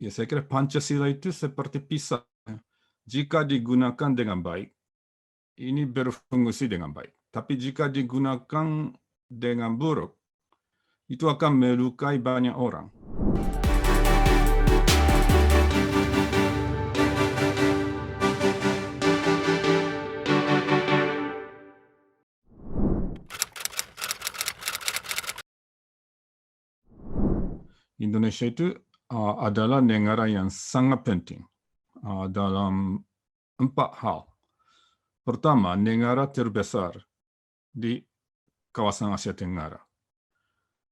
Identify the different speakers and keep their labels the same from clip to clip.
Speaker 1: Ya, saya kira Pancasila itu seperti pisau. Jika digunakan dengan baik, ini berfungsi dengan baik. Tapi jika digunakan dengan buruk, itu akan melukai banyak orang. Indonesia itu adalah negara yang sangat penting dalam 4 hal. Pertama, negara terbesar di kawasan Asia Tenggara.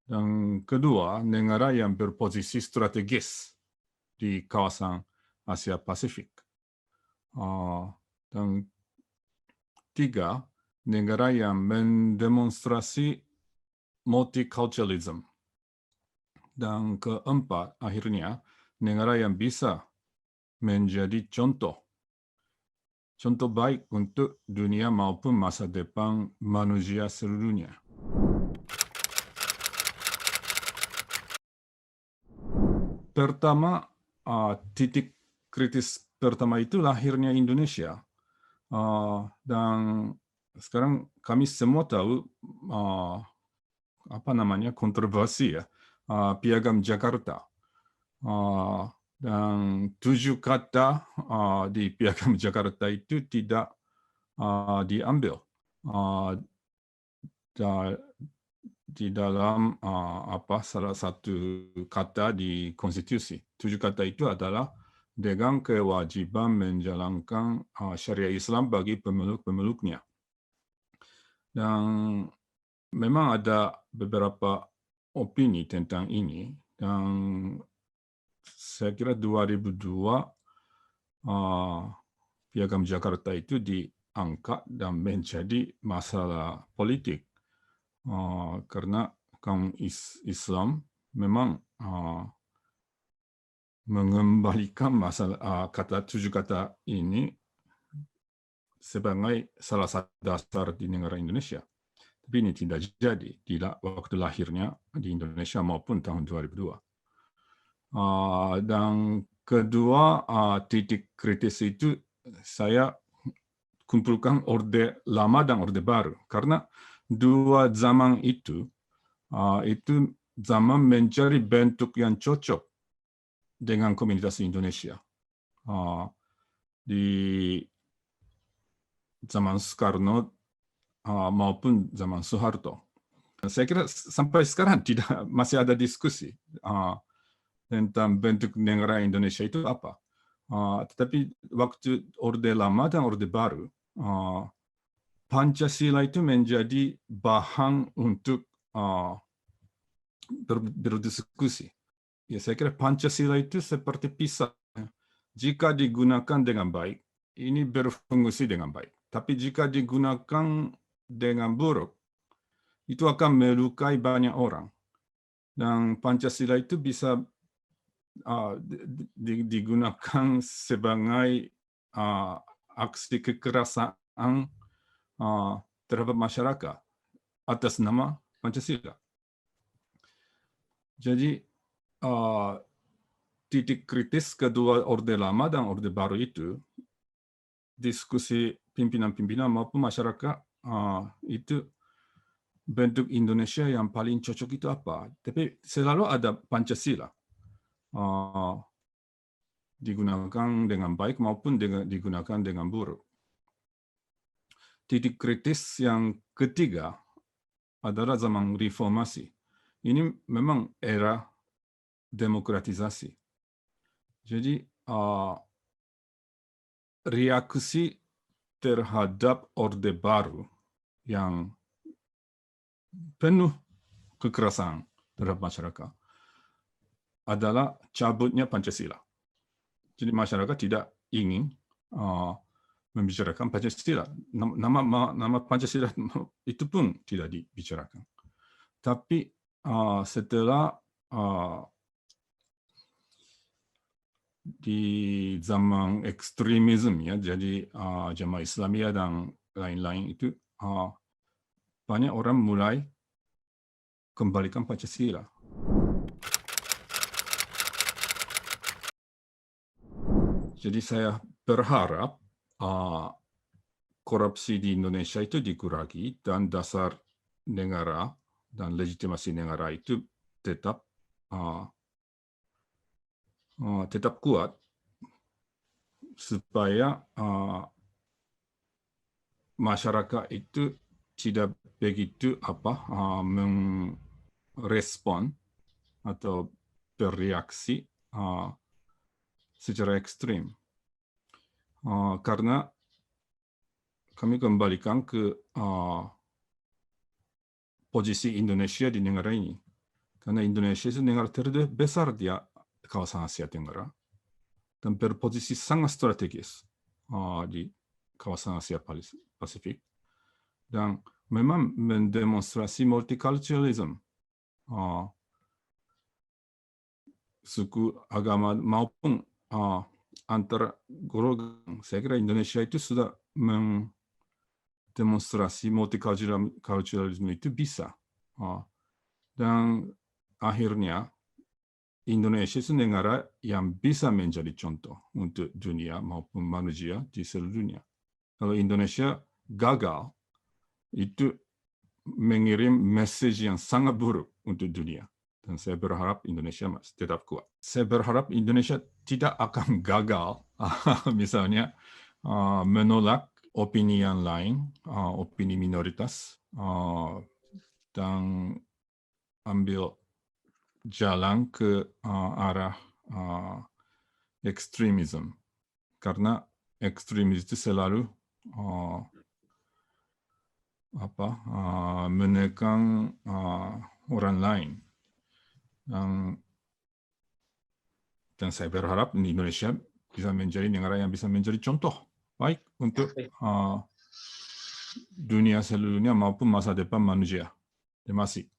Speaker 1: Dan kedua, negara yang berposisi strategis di kawasan Asia Pasifik. Dan tiga, negara yang mendemonstrasi multiculturalism. Dan keempat, akhirnya, negara yang bisa menjadi contoh baik untuk dunia maupun masa depan manusia seluruhnya. Pertama, titik kritis pertama itu lahirnya Indonesia. Dan sekarang kami semua tahu kontroversi ya, Piagam Jakarta. Dan 7 kata di Piagam Jakarta itu tidak diambil di dalam salah satu kata di konstitusi. 7 kata itu adalah dengan kewajiban menjalankan syariat Islam bagi pemeluk-pemeluknya. Dan memang ada beberapa opini tentang ini, dan saya kira 2002 Piagam Jakarta itu diangkat dan menjadi masalah politik karena kaum Islam memang mengembalikan masalah kata 7 kata ini sebagai salah satu dasar di negara Indonesia. Tapi ini tidak jadi di waktu lahirnya di Indonesia maupun tahun 2002. Dan kedua, titik kritis itu saya kumpulkan Orde Lama dan Orde Baru. Karena dua zaman itu zaman mencari bentuk yang cocok dengan komunitas Indonesia. Di zaman Soekarno maupun zaman Soeharto. Saya kira sampai sekarang masih ada diskusi tentang bentuk negara Indonesia itu apa. Tetapi waktu Orde Lama dan Orde Baru, Pancasila itu menjadi bahan untuk berdiskusi. Ya, saya kira Pancasila itu seperti pisau. Jika digunakan dengan baik, ini berfungsi dengan baik. Tapi jika digunakan dengan buruk, itu akan melukai banyak orang. Dan Pancasila itu bisa digunakan sebagai aksi kekerasan terhadap masyarakat atas nama Pancasila. Jadi titik kritis kedua Orde Lama dan Orde Baru itu, diskusi pimpinan-pimpinan maupun masyarakat itu bentuk Indonesia yang paling cocok itu apa. Tapi selalu ada Pancasila digunakan dengan baik maupun digunakan dengan buruk. Titik kritis yang ketiga adalah zaman reformasi. Ini memang era demokratisasi. Jadi reaksi terhadap Orde Baru yang penuh kekerasan terhadap masyarakat adalah cabutnya Pancasila. Jadi masyarakat tidak ingin membicarakan Pancasila. Nama Pancasila itu pun tidak dibicarakan. Tapi setelah di zaman ekstremisme ya, jadi Jamaah Islamiyah dan lain-lain itu banyak orang mulai kembalikan Pancasila. Jadi saya berharap korupsi di Indonesia itu dikurangi dan dasar negara dan legitimasi negara itu tetap tetap kuat supaya masyarakat itu tidak begitu merespon atau bereaksi secara ekstrim. Karena kami kembalikan ke posisi Indonesia di negara ini. Karena Indonesia itu negara terbesar di kawasan Asia Tenggara dan berposisi sangat strategis di kawasan Asia Pasifik. Dan memang mendemonstrasi multiculturalism, suku, agama maupun antar golongan. Saya kira Indonesia itu sudah mendemonstrasi multiculturalism itu bisa. Dan akhirnya Indonesia itu negara yang bisa menjadi contoh untuk dunia maupun manusia di seluruh dunia. Kalau Indonesia gagal, itu mengirim message yang sangat buruk untuk dunia. Dan saya berharap Indonesia tetap kuat. Saya berharap Indonesia tidak akan gagal, misalnya menolak opini yang lain, opini minoritas, dan ambil jalan ke arah ekstremisme. Karena ekstremis itu selalu menekan orang lain. Dan saya berharap di Indonesia bisa menjadi negara yang bisa menjadi contoh baik untuk dunia seluruhnya maupun masa depan manusia. Terima kasih.